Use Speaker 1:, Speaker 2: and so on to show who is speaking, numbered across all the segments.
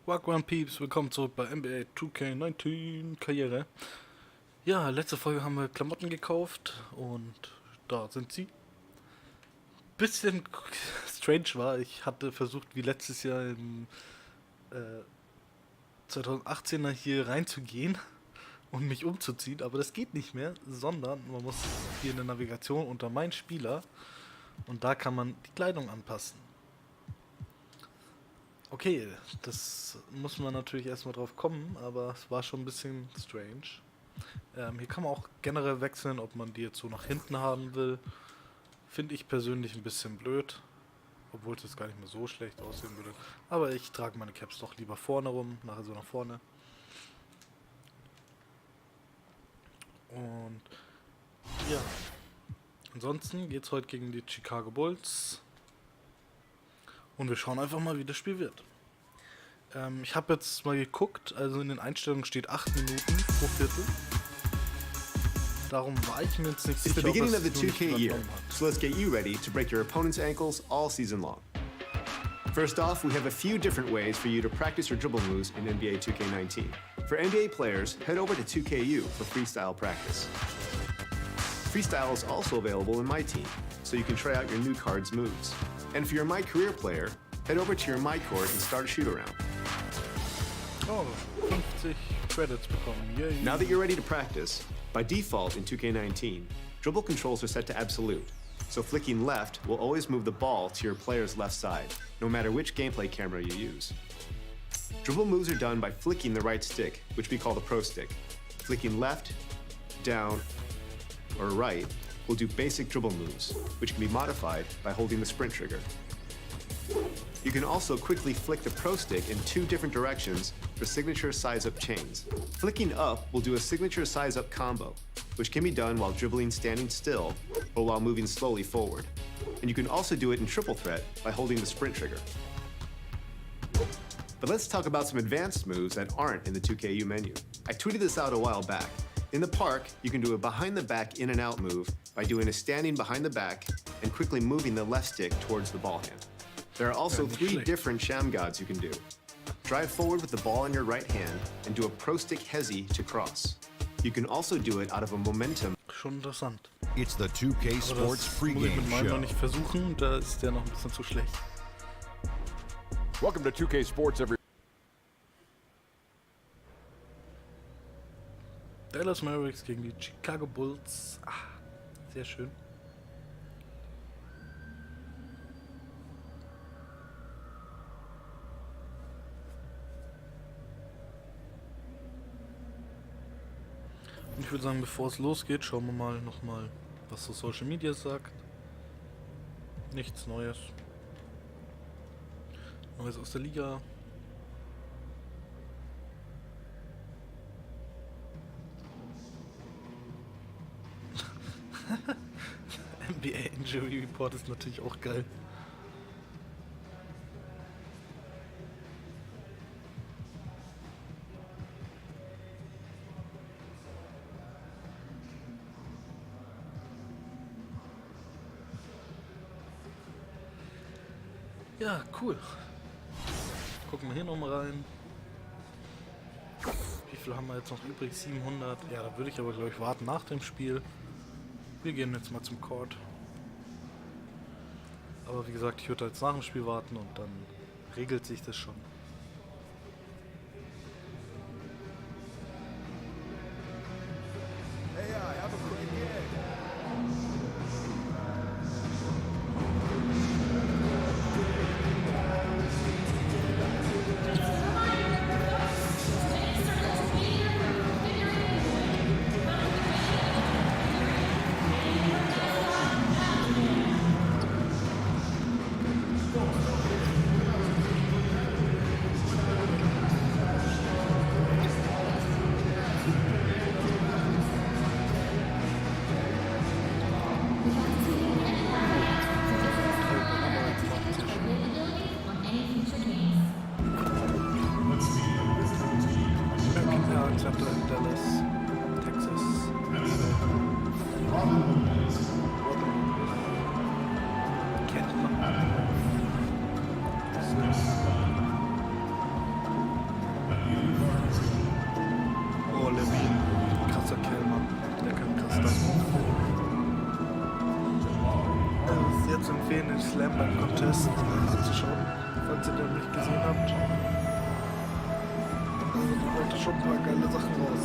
Speaker 1: Wagwan Peeps, willkommen zurück bei NBA 2K19 Karriere. Ja, letzte Folge haben wir Klamotten gekauft und da sind sie. Bisschen strange war, ich hatte versucht wie letztes Jahr im 2018er hier reinzugehen und mich umzuziehen, aber das geht nicht mehr, sondern man muss hier in der Navigation unter meinen Spieler und da kann man die Kleidung anpassen. Okay, das muss man natürlich erstmal drauf kommen, aber es war schon ein bisschen strange. Hier kann man auch generell wechseln, ob man die jetzt so nach hinten haben will. Finde ich persönlich ein bisschen blöd, obwohl es jetzt gar nicht mehr so schlecht aussehen würde. Aber ich trage meine Caps doch lieber vorne rum, nachher so nach vorne. Und ja, ansonsten geht es heute gegen die Chicago Bulls. Und wir schauen einfach mal, wie das Spiel wird. Ich habe jetzt mal geguckt, also in den Einstellungen steht 8 Minuten pro Viertel. Darum war ich mir jetzt nicht sicher,
Speaker 2: It's the beginning of the
Speaker 1: ob es
Speaker 2: 2K year, so let's get you ready to break your opponent's ankles all season long. First off, we have a few different ways for you to practice your dribble moves in NBA 2K19. For NBA players, head over to 2KU for freestyle practice. Freestyle is also available in My Team, so you can try out your new card's moves. And for your My Career player, head over to your My Court and start a shoot-around.
Speaker 1: Oh, 50 Credits bekommen. Yay.
Speaker 2: Now that you're ready to practice, by default in 2K19, dribble controls are set to absolute, so flicking left will always move the ball to your player's left side, no matter which gameplay camera you use. Dribble moves are done by flicking the right stick, which we call the pro stick. Flicking left, down, or right will do basic dribble moves, which can be modified by holding the sprint trigger. You can also quickly flick the pro stick in two different directions for signature size-up chains. Flicking up will do a signature size-up combo, which can be done while dribbling standing still or while moving slowly forward. And you can also do it in triple threat by holding the sprint trigger. But let's talk about some advanced moves that aren't in the 2KU menu. I tweeted this out a while back. In the park, you can do a behind-the-back in-and-out move by doing a standing behind the back and quickly moving the left stick towards the ball hand. There are also three different sham gods you can do. Drive forward with the ball in your right hand and do a pro stick hezi to cross. You can also do it out of a momentum.
Speaker 1: Schon interessant.
Speaker 3: It's the 2K Sports
Speaker 1: muss ich
Speaker 3: pregame
Speaker 1: mit meinem noch
Speaker 3: show.
Speaker 1: nicht versuchen, da ist der noch ein bisschen zu schlecht.
Speaker 4: Welcome to 2K Sports, everyone.
Speaker 1: Dallas Mavericks gegen die Chicago Bulls. Ah, sehr schön. Und ich würde sagen, bevor es losgeht, schauen wir mal nochmal, was so Social Media sagt. Nichts Neues. Neues aus der Liga. NBA Injury Report ist natürlich auch geil. Ja, cool. Gucken wir hier nochmal rein. Wie viel haben wir jetzt noch übrig? 700. Ja, da würde ich aber, glaube ich, warten nach dem Spiel. Wir gehen jetzt mal zum Court. Aber wie gesagt, ich würde jetzt nach dem Spiel warten und dann regelt sich das schon. Slam beim Contest anzuschauen, falls ihr den nicht gesehen habt. Da kommt schon ein paar geile Sachen raus.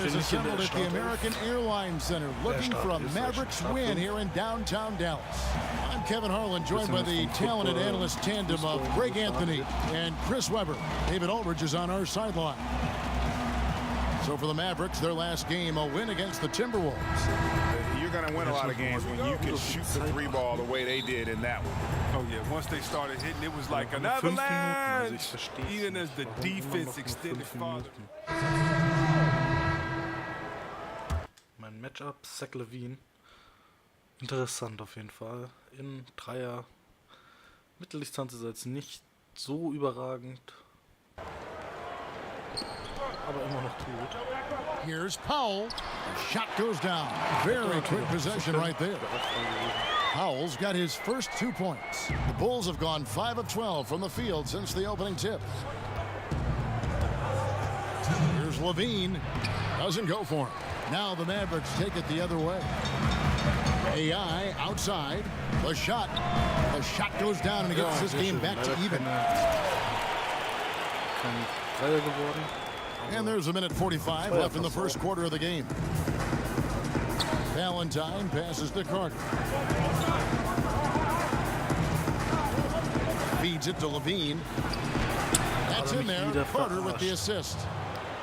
Speaker 3: Is assembled at the American Airlines Center looking for a Mavericks win here in downtown Dallas. I'm Kevin Harlan, joined by the talented analyst tandem of Greg Anthony and Chris Webber. David Aldridge is on our sideline. So for the Mavericks, their last game, a win against the Timberwolves.
Speaker 4: You're going to win a lot of games when you can shoot the three ball the way they did in that one.
Speaker 5: Oh, yeah. Once they started hitting, it was like an avalanche, even as the defense extended farther.
Speaker 1: Mein Matchup, Zach LaVine. Interessant auf jeden Fall. In Dreier. Mitteldistanz ist jetzt nicht so überragend. Aber immer noch gut.
Speaker 3: Here's Powell. Shot goes down. Very quick possession right there. Powell's got his first 2 points. The Bulls have gone 5 of 12 from the field since the opening tip. Here's LaVine. Doesn't go for him. Now the Mavericks take it the other way. AI outside. The shot. The shot goes down and it gets this game back to even. And there's a minute 45 left in the first quarter of the game. Valentine passes to Carter. Feeds it to LaVine. That's in there. Carter with the assist.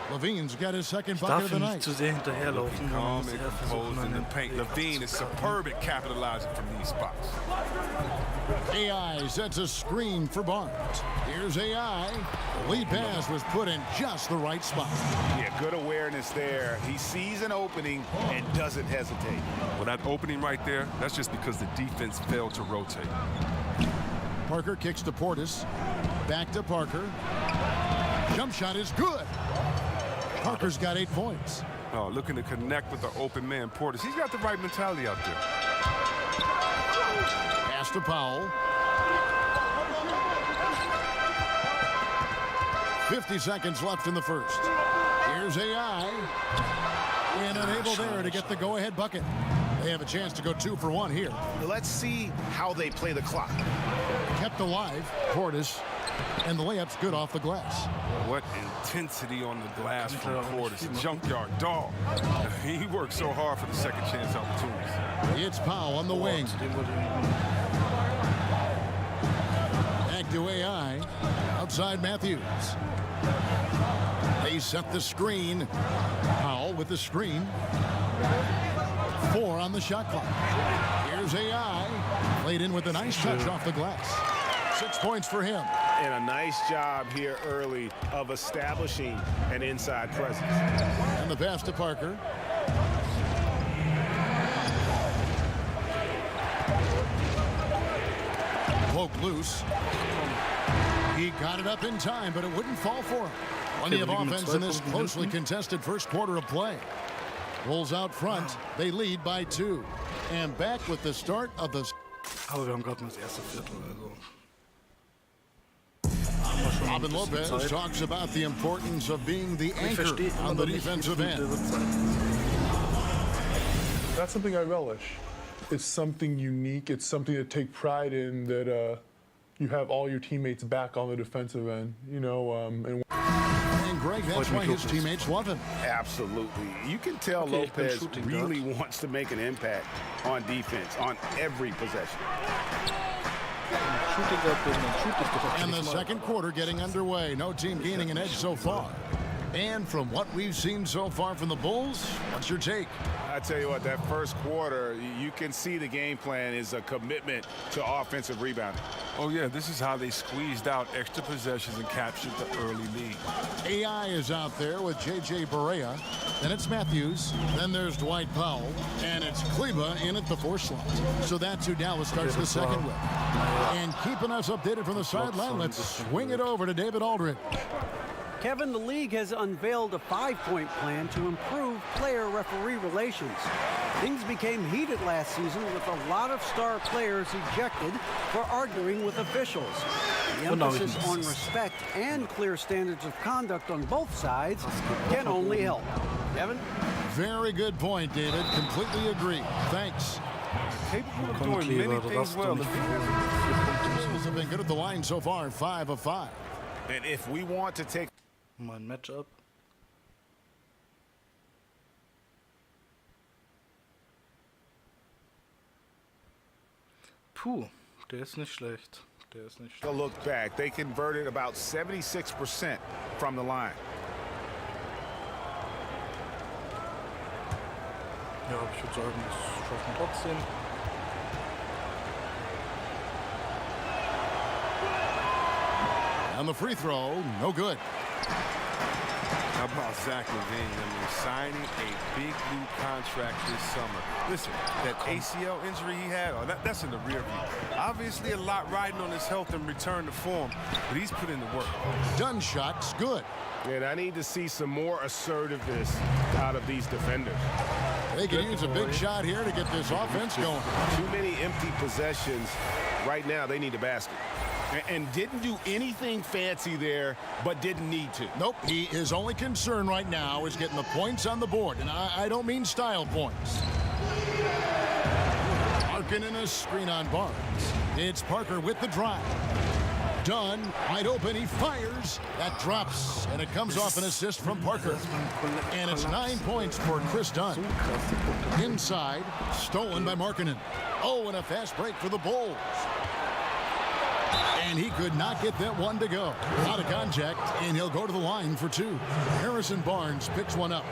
Speaker 3: LaVine's got his second bucket of the night.
Speaker 1: Zu sehr hinterherlaufen.
Speaker 5: Calm and composed in the paint. LaVine is superb at capitalizing from these spots.
Speaker 3: AI sets a screen for Barnes. Here's AI. The lead pass was put in just the right spot.
Speaker 4: Yeah, good awareness there. He sees an opening and doesn't hesitate.
Speaker 5: Well, that opening right there, that's just because the defense failed to rotate.
Speaker 3: Parker kicks to Portis. Back to Parker. Jump shot is good. Parker's got 8 points.
Speaker 5: Oh, looking to connect with the open man, Portis. He's got the right mentality out there.
Speaker 3: Pass to Powell. 50 seconds left in the first. Here's AI. And unable there to get the go-ahead bucket. They have a chance to go 2 for 1 here.
Speaker 4: Let's see how they play the clock.
Speaker 3: Kept alive, Portis. And the layup's good off the glass.
Speaker 5: What intensity on the glass from Portis. Junkyard dog. He worked so hard for the second chance opportunities.
Speaker 3: It's Powell on the wing. Back to AI. Outside Matthews. They set the screen. Powell with the screen. 4 on the shot clock. Here's AI. Played in with a nice touch off the glass. 6 points for him.
Speaker 4: And a nice job here early of establishing an inside presence.
Speaker 3: And the pass to Parker. Poke loose. He got it up in time, but it wouldn't fall for him. Plenty of offense in this closely contested first quarter of play. Rolls out front. They lead by 2. And back with the start of the...
Speaker 1: Aber wir haben gerade mal das erste Viertel. Also.
Speaker 3: Robin Lopez talks about the importance of being the anchor on the defensive end.
Speaker 6: That's something I relish. It's something unique. It's something to take pride in, that you have all your teammates back on the defensive end, you know. And
Speaker 3: Greg. That's why his teammates love him.
Speaker 4: Absolutely. You can tell Lopez really wants to make an impact on defense, on every possession.
Speaker 3: And the second quarter getting underway. No team gaining an edge so far. And from what we've seen so far from the Bulls, what's your take?
Speaker 4: I tell you what, that first quarter, you can see the game plan is a commitment to offensive rebounding.
Speaker 5: Oh, yeah, this is how they squeezed out extra possessions and captured the early lead.
Speaker 3: AI is out there with J.J. Barea. Then it's Matthews. Then there's Dwight Powell. And it's Kleba in at the 4 slot. So that's who Dallas starts the second with. And keeping us updated from the sideline, let's swing it over to David Aldridge.
Speaker 7: Kevin, the league has unveiled a 5-point plan to improve player-referee relations. Things became heated last season with a lot of star players ejected for arguing with officials. The emphasis on respect and clear standards of conduct on both sides can only help. Kevin?
Speaker 3: Very good point, David. Completely agree. Thanks.
Speaker 5: Capable of doing many things well.
Speaker 3: The Bulls have been good at the line so far, 5 of 5.
Speaker 4: And if we want to take
Speaker 1: Mein Matchup. Puh, der ist nicht schlecht. Der ist nicht
Speaker 4: a
Speaker 1: schlecht.
Speaker 4: look back, they converted about 76% from the line.
Speaker 1: Ja, ich würde sagen, das schaffen wir trotzdem.
Speaker 3: And the free throw, no good.
Speaker 5: How about Zach LaVine? I mean, signing a big new contract this summer. Listen, that ACL injury he had, that's in the rear view. Obviously a lot riding on his health and return to form, but he's put in the work.
Speaker 3: Done shot's good.
Speaker 4: And I need to see some more assertiveness out of these defenders.
Speaker 3: They could use a big shot here to get this offense going.
Speaker 4: Too many empty possessions. Right now, they need a basket. And didn't do anything fancy there, but didn't need to.
Speaker 3: Nope, his only concern right now is getting the points on the board, and I don't mean style points. Larkin in a screen on Barnes. It's Parker with the drive. Dunn, wide open, he fires. That drops, and it comes off an assist from Parker. And it's 9 points for Chris Dunn. Inside, stolen by Markkanen. Oh, and a fast break for the Bulls. And he could not get that one to go. Out of contact, and he'll go to the line for 2. Harrison Barnes picks one up.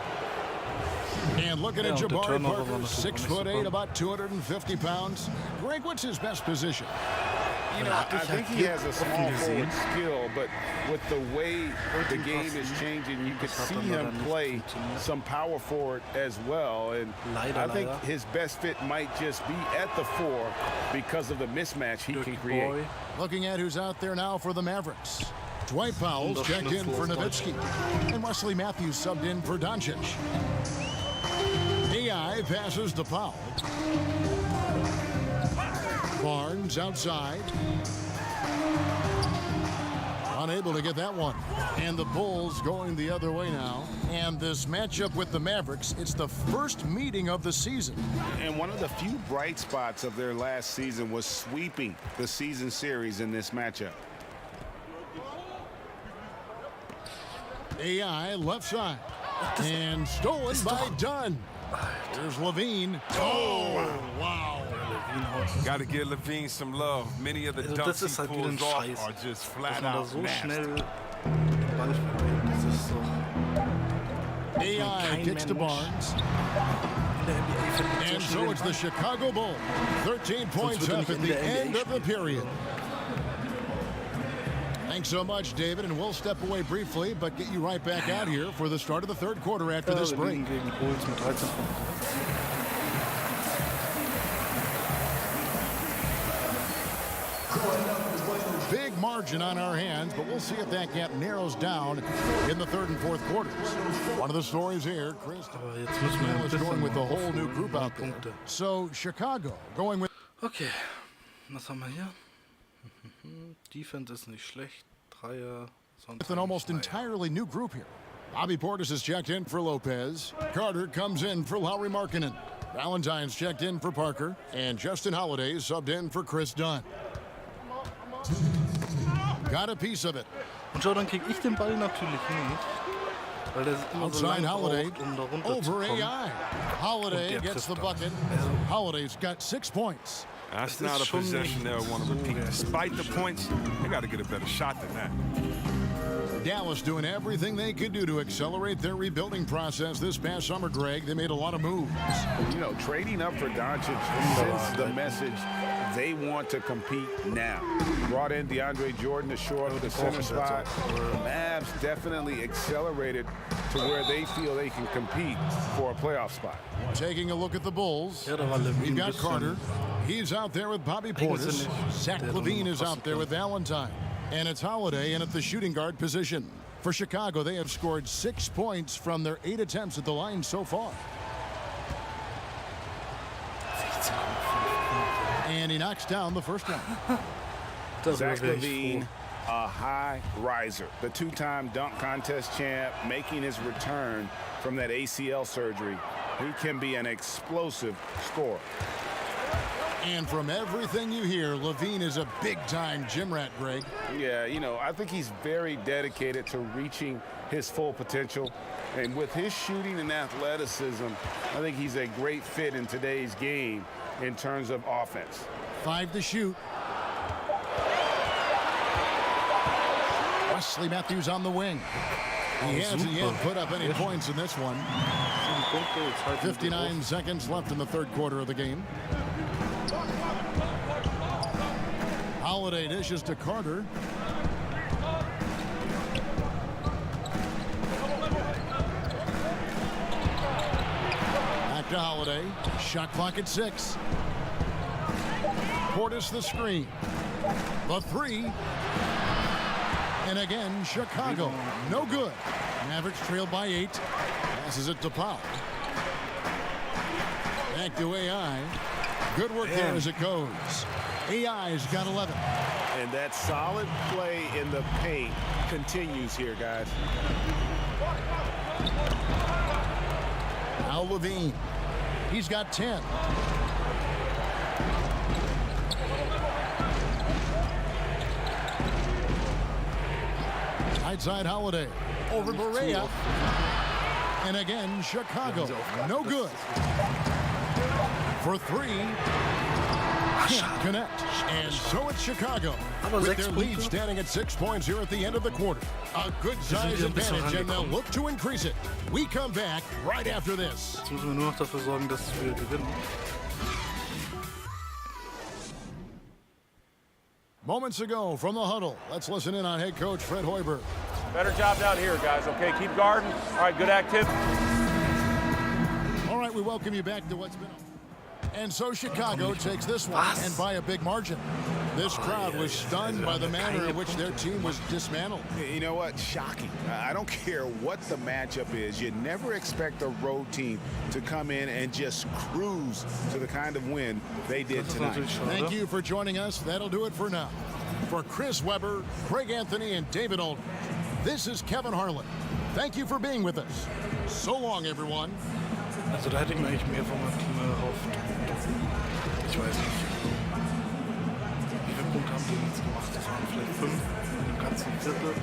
Speaker 3: And looking at Jabari Parker, 6'8", about 250 pounds. Greg, what's his best position?
Speaker 4: You know, I think he has a small forward skill, but with the way the game is changing, you could see him play some power forward as well. And I think his best fit might just be at the 4 because of the mismatch he can create.
Speaker 3: Looking at who's out there now for the Mavericks. Dwight Powell's checked in for Nowitzki. And Wesley Matthews subbed in for Doncic. AI passes to Powell. Barnes outside. Unable to get that one. And the Bulls going the other way now. And this matchup with the Mavericks, it's the first meeting of the season.
Speaker 4: And one of the few bright spots of their last season was sweeping the season series in this matchup.
Speaker 3: AI left side. And stolen by Dunn. There's Levine. Oh, wow.
Speaker 5: Got to give LaVine some love. Many of the dunks he pulls off are just flat out nasty.
Speaker 3: AI kicks to Barnes. And so it's the Chicago Bulls. 13 points up at the end of the period. Thanks so much, David, and we'll step away briefly, but get you right back out here for the start of the third quarter after this break. Big margin on our hands, but we'll see if that gap narrows down in the third and fourth quarters. One of the stories here, Chris is going with the whole new group out there. So Chicago going with...
Speaker 1: Okay, was haben wir hier? Defense ist nicht schlecht. Dreier.
Speaker 3: With an almost entirely new group here. Bobby Portis is checked in for Lopez. Carter comes in for Lauri Markkanen. Valentine's checked in for Parker. And Justin Holiday subbed in for Chris Dunn. Got a piece of it.
Speaker 1: Und schau, dann krieg ich den Ball natürlich nicht. Weil der immer so
Speaker 3: Outside
Speaker 1: lange
Speaker 3: Holiday
Speaker 1: braucht, um da
Speaker 3: over
Speaker 1: runterzukommen.
Speaker 3: AI. Holiday
Speaker 1: der
Speaker 3: gets the
Speaker 1: trifft
Speaker 3: bucket.
Speaker 1: Also,
Speaker 3: Holiday's got 6 points.
Speaker 5: That's
Speaker 1: Es
Speaker 5: not
Speaker 1: ist
Speaker 5: a
Speaker 1: schon
Speaker 5: possession
Speaker 1: nicht
Speaker 5: they'll want to
Speaker 1: so
Speaker 5: repeat. Despite the
Speaker 1: realistisch.
Speaker 5: points, they got to get a better shot than that.
Speaker 3: Dallas doing everything they could do to accelerate their rebuilding process this past summer, Greg. They made a lot of moves.
Speaker 4: You know, trading up for Doncic sends the message they want to compete now. Brought in DeAndre Jordan to shore up the center spot. The Mavs definitely accelerated to where they feel they can compete for a playoff spot.
Speaker 3: Taking a look at the Bulls,
Speaker 1: Ja, da war Levine
Speaker 3: we've got
Speaker 1: ein bisschen-
Speaker 3: Carter. He's out there with Bobby Portis.
Speaker 1: Eigensinnig.
Speaker 3: Zach
Speaker 1: Der
Speaker 3: Levine
Speaker 1: noch
Speaker 3: is out
Speaker 1: passen
Speaker 3: there
Speaker 1: kann.
Speaker 3: with Valentine. And it's Holiday in at the shooting guard position. For Chicago, they have scored 6 points from their 8 attempts at the line so far. And he knocks down the first one.
Speaker 1: Darüber
Speaker 4: Zach
Speaker 1: wäre ich
Speaker 4: Levine, a high riser, the two-time dunk contest champ, making his return from that ACL surgery. He can be an explosive scorer.
Speaker 3: And from everything you hear, Levine is a big-time gym rat, Greg.
Speaker 4: Yeah, you know, I think he's very dedicated to reaching his full potential. And with his shooting and athleticism, I think he's a great fit in today's game in terms of offense.
Speaker 3: 5 to shoot. Wesley Matthews on the wing. He hasn't yet put up any points in this one. 59 seconds left in the third quarter of the game. Holiday dishes to Carter. Back to Holiday. Shot clock at 6. Portis the screen. The 3. And again, Chicago. No good. Mavericks trailed by 8. Passes it to Powell. Back to AI. Good work there as it goes. AI's got 11.
Speaker 2: And that solid play in the paint continues here, guys.
Speaker 3: Now Levine. He's got 10. Outside Holiday. Over Barea. And again, Chicago. No good. For 3. Can't connect. And so it's Chicago. With their lead standing at 6 points here at the end of the quarter. A good size advantage, and they'll look to increase it. We come back right after this.
Speaker 1: Jetzt müssen wir nur noch dafür sorgen, dass wir gewinnen.
Speaker 3: Moments ago from the huddle, let's listen in on head coach Fred Hoiberg.
Speaker 8: Better job down here, guys. Okay, keep guarding. All right, good activity.
Speaker 3: All right, we welcome you back to what's been. And so Chicago takes this one, and by a big margin. This crowd was stunned by the manner in which their team was dismantled.
Speaker 4: You know what? Shocking. I don't care what the matchup is. You never expect a road team to come in and just cruise to the kind of win they did tonight.
Speaker 3: Thank you for joining us. That'll do it for now. For Chris Webber, Craig Anthony, and David Aldridge, this is Kevin Harlan. Thank you for being with us. So long, everyone.
Speaker 1: Also da hätte ich mir eigentlich mehr vom Team erhofft. Ich weiß nicht. Wie viele Punkte haben die jetzt gemacht? Das waren vielleicht 5 im ganzen Viertel.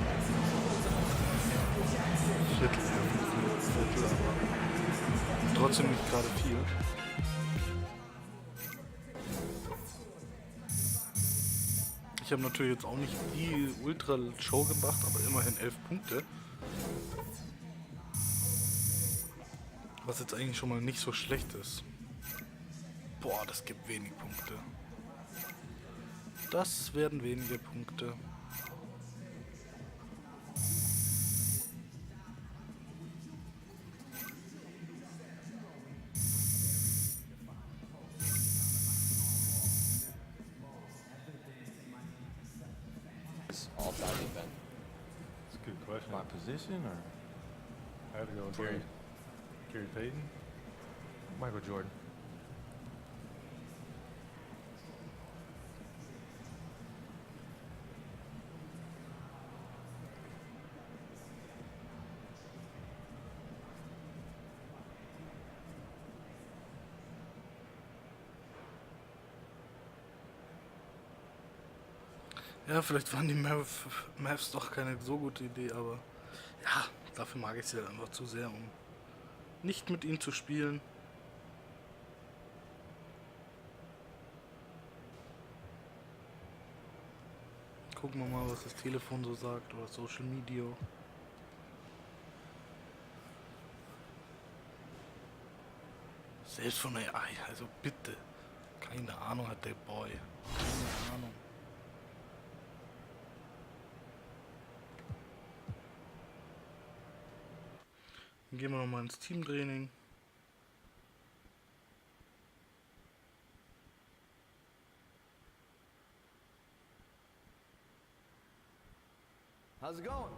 Speaker 1: Viertel, aber trotzdem nicht gerade viel. Ich habe natürlich jetzt auch nicht die Ultra-Show gemacht, aber immerhin 11 Punkte. Was jetzt eigentlich schon mal nicht so schlecht ist. Boah, das gibt wenig Punkte. Das werden wenige Punkte.
Speaker 9: All-time event.
Speaker 10: That's a good question. My position, or I have to go with Gary Payton, Michael Jordan.
Speaker 1: Ja, vielleicht waren die Mavs doch keine so gute Idee, aber ja, Dafür mag ich sie halt einfach zu sehr, um nicht mit ihnen zu spielen. Gucken wir mal, was das Telefon so sagt oder Social Media. Selbst von AI, also bitte. Keine Ahnung hat der Boy. Keine Ahnung. Dann gehen wir nochmal ins Teamtraining.
Speaker 11: How's it going?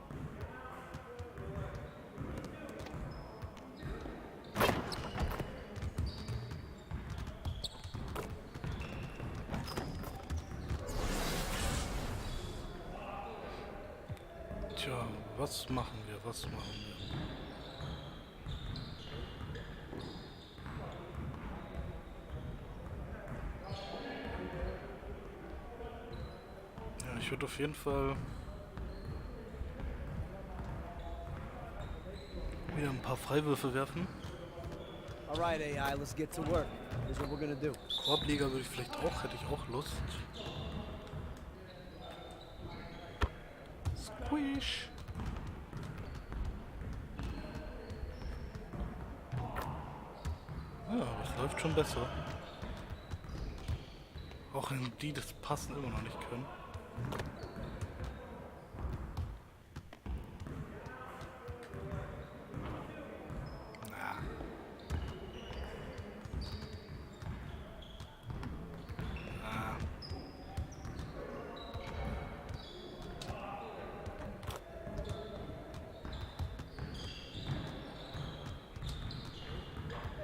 Speaker 1: Tja, was machen wir? Was machen wir? Ja, ich würde auf jeden Fall wieder ein paar Freiwürfe werfen.
Speaker 11: Alright, AI, let's get to work. Here's what we're gonna do.
Speaker 1: Korbliga würde ich vielleicht auch, hätte ich auch Lust. Squish. Ja, das läuft schon besser. Auch wenn die das Passen immer noch nicht können.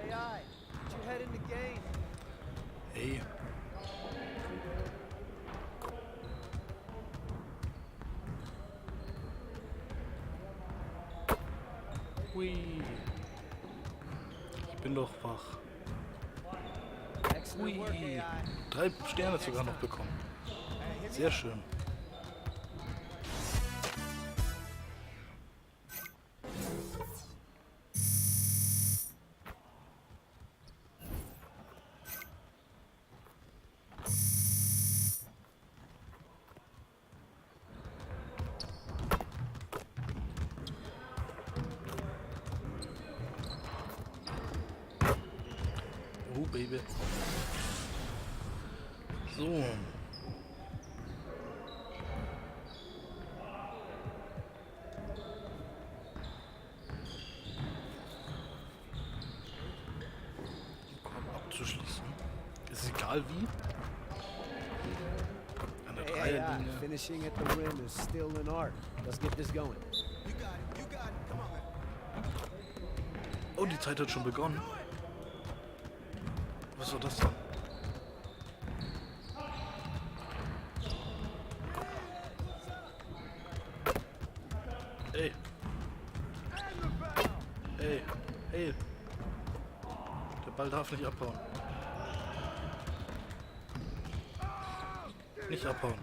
Speaker 11: AI, get your head in the game.
Speaker 1: Hey. Hui. Ich bin doch wach.
Speaker 11: Excellent work,
Speaker 1: Hui.
Speaker 11: AI.
Speaker 1: 3 Sterne sogar noch bekommen. Sehr schön. Oh, Baby. So. Korb abzuschließen. Ist egal wie. An der
Speaker 11: Hey, AI,
Speaker 1: Dreierlinie.
Speaker 11: finishing at the rim is still an art. Let's get this going.
Speaker 1: Oh, die Zeit hat schon begonnen. Was war das denn? Ey. Ey. Ey. Der Ball darf nicht abhauen. Nicht abhauen.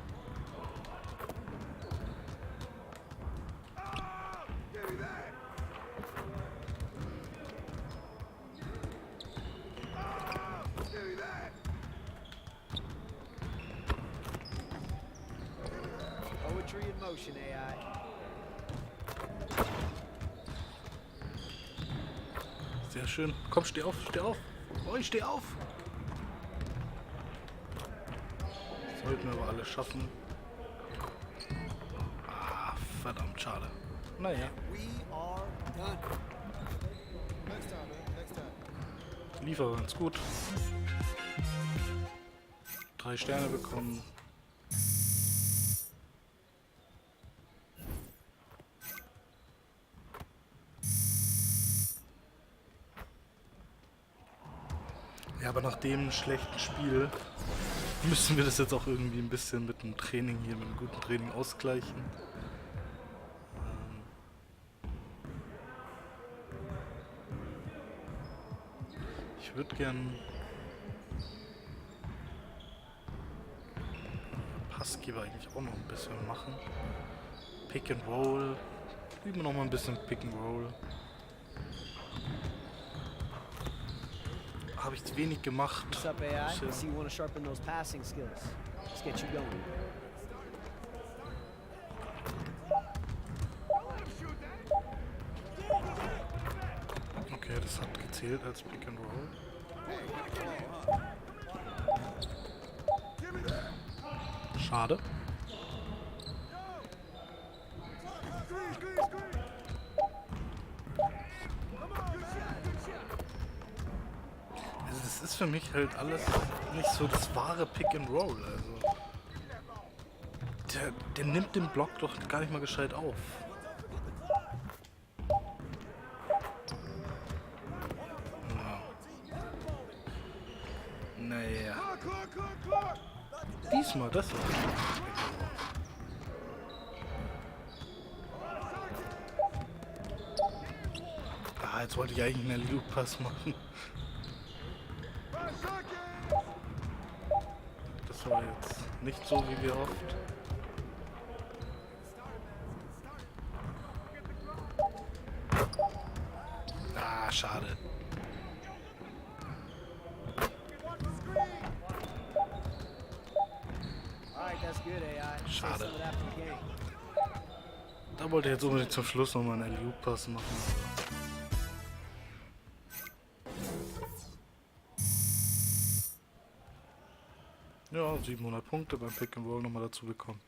Speaker 11: Poetry in motion, AI.
Speaker 1: Sehr schön. Komm, steh auf, steh auf. Oh, ich steh auf. Sollten wir aber alles schaffen. Ah, verdammt schade. Naja.
Speaker 11: We are done. Next time, man. Next time.
Speaker 1: Lief aber ganz gut. 3 Sterne bekommen. Ja, aber nach dem schlechten Spiel müssen wir das jetzt auch irgendwie ein bisschen mit dem Training hier, mit einem guten Training ausgleichen. Ich würde gern Passgeber eigentlich auch noch ein bisschen machen. Pick and Roll, Üben wir noch mal ein bisschen Pick and Roll. Habe ich wenig gemacht.
Speaker 12: What's up, AI? I see you want to sharpen those passing skills. Let's get you going.
Speaker 1: Okay, das hat gezählt als Pick and Roll. Schade. Also das ist für mich halt alles nicht so das wahre Pick and Roll. Also der nimmt den Block doch gar nicht mal gescheit auf. Naja. Diesmal, das war jetzt wollte ich eigentlich einen Loop-Pass machen. Das war jetzt nicht so, wie gehofft. Ah, schade. Schade. Da wollte ich jetzt unbedingt zum Schluss nochmal einen Loop-Pass machen. Ja, 700 Punkte beim Pick and Roll nochmal dazu bekommen.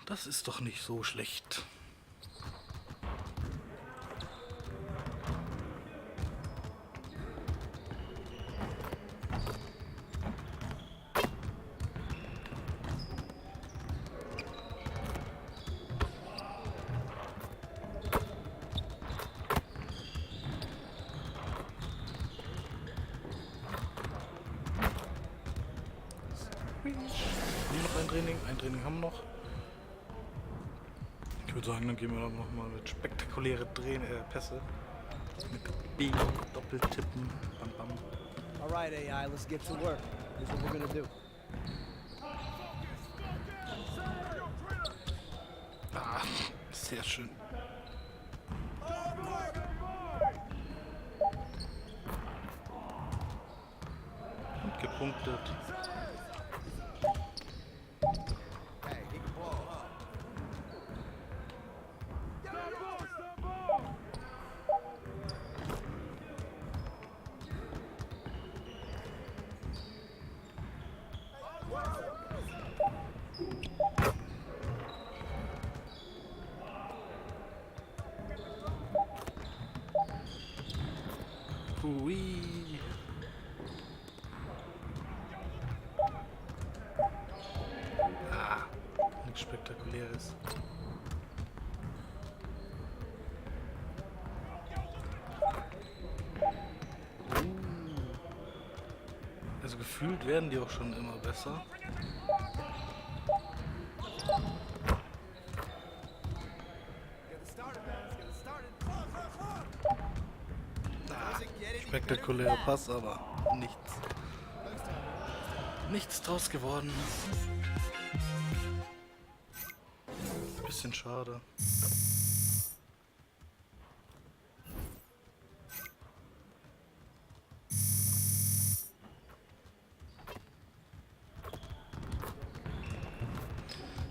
Speaker 1: Das ist doch nicht so schlecht. Ein Training haben wir noch. Ich würde sagen, dann gehen wir noch mal mit spektakuläre Pässe. Mit B, Doppeltippen, bam bam.
Speaker 12: Alright AI, let's get to work. Here's what we're gonna do.
Speaker 1: Ah, sehr schön. Und gepunktet. Ui. Ah, nichts Spektakuläres. Also gefühlt werden die auch schon immer besser. Spektakulärer Pass, aber nichts draus geworden. Bisschen schade.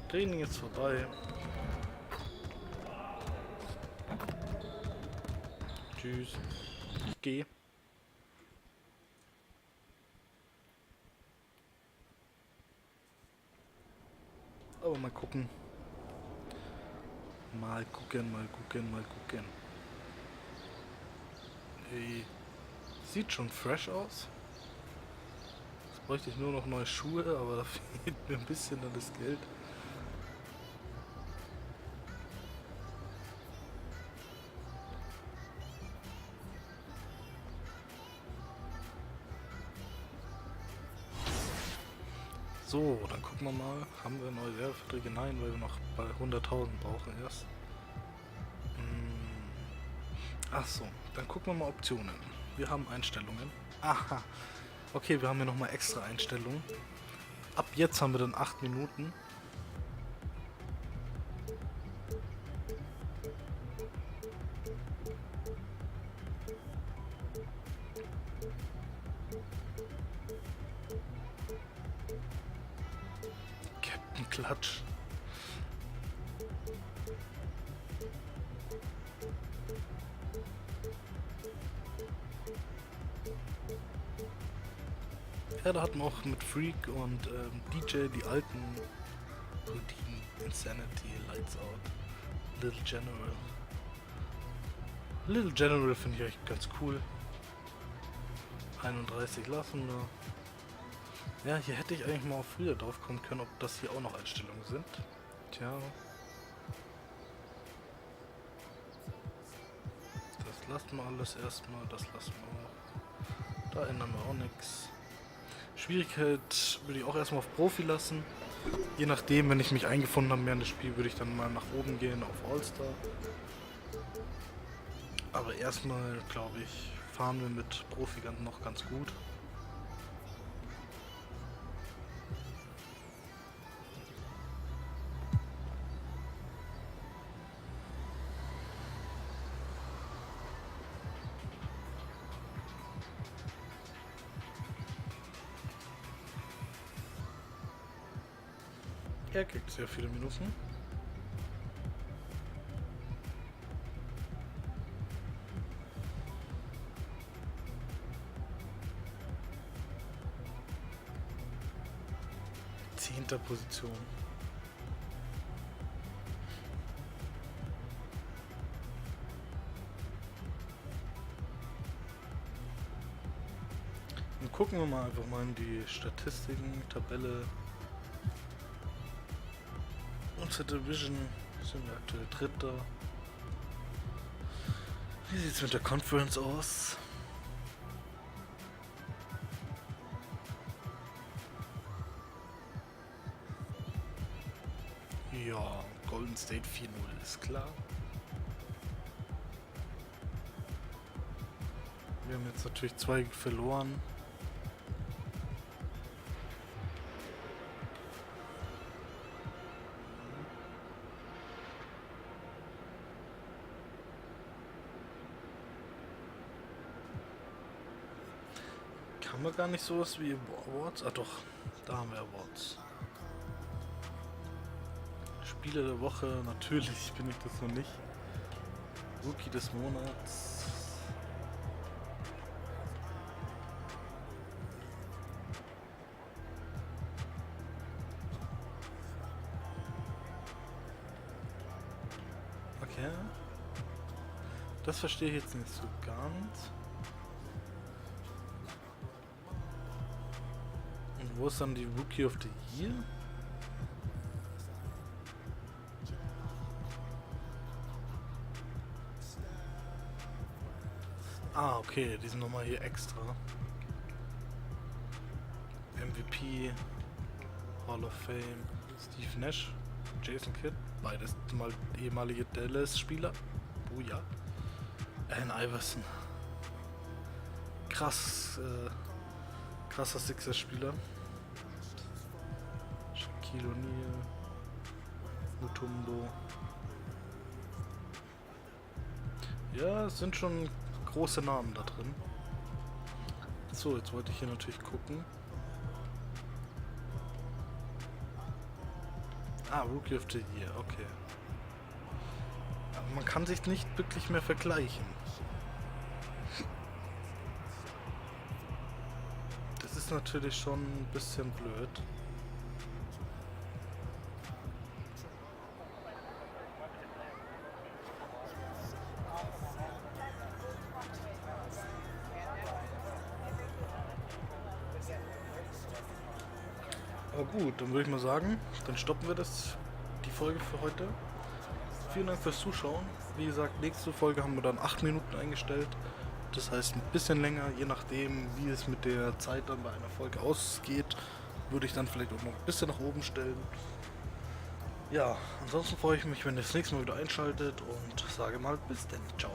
Speaker 1: Training ist vorbei. Tschüss. Ich gehe. Aber mal gucken. Mal gucken. Hey. Sieht schon fresh aus. Jetzt bräuchte ich nur noch neue Schuhe, aber da fehlt mir ein bisschen dann das Geld. So, dann gucken wir mal. Haben wir neue Werbeverträge? Nein, weil wir noch bei 100.000 brauchen erst. Ach so, dann gucken wir mal Optionen. Wir haben Einstellungen. Aha. Okay, wir haben hier nochmal extra Einstellungen. Ab jetzt haben wir dann 8 Minuten. Klatsch. Ja, da hatten wir auch mit Freak und DJ die alten Routinen, Insanity, Lights Out, Little General. Little General finde ich echt ganz cool. 31 lassen wir. Ja, hier hätte ich eigentlich mal früher drauf kommen können, ob das hier auch noch Einstellungen sind. Tja. Das lassen wir alles erstmal, das lassen wir auch. Da ändern wir auch nichts. Schwierigkeit würde ich auch erstmal auf Profi lassen. Je nachdem, wenn ich mich eingefunden habe während des Spiels, würde ich dann mal nach oben gehen auf All-Star. Aber erstmal, glaube ich, fahren wir mit Profi noch ganz gut. Er kriegt sehr viele Minuten. Zehnter Position. Dann gucken wir mal einfach mal in die Statistiken, Tabelle. Unsere Division sind wir aktuell Dritter. Wie sieht es mit der Conference aus? Ja, Golden State 4-0 ist klar. Wir haben jetzt natürlich 2 verloren. Haben wir gar nicht sowas wie Awards? Ah doch, da haben wir Awards. Spieler der Woche, natürlich bin ich das noch nicht. Rookie des Monats. Okay. Das verstehe ich jetzt nicht so ganz. Und wo ist dann die Rookie of the Year? Ah, okay, die sind nochmal hier extra. MVP, Hall of Fame, Steve Nash, Jason Kidd, beides mal ehemalige Dallas-Spieler. Oh ja. Allen Iverson. Krass, krasser Sixers-Spieler. Shaquille O'Neal, Mutombo. Ja, es sind schon große Namen da drin. So, jetzt wollte ich hier natürlich gucken. Ah, Rookie of the Year, okay. Aber man kann sich nicht wirklich mehr vergleichen. Das ist natürlich schon ein bisschen blöd. Aber gut, dann würde ich mal sagen, dann stoppen wir die Folge für heute. Vielen Dank fürs Zuschauen. Wie gesagt, nächste Folge haben wir dann 8 Minuten eingestellt. Das heißt ein bisschen länger, je nachdem wie es mit der Zeit dann bei einer Folge ausgeht, würde ich dann vielleicht auch noch ein bisschen nach oben stellen. Ja, ansonsten freue ich mich, wenn ihr das nächste Mal wieder einschaltet und sage mal bis dann. Ciao.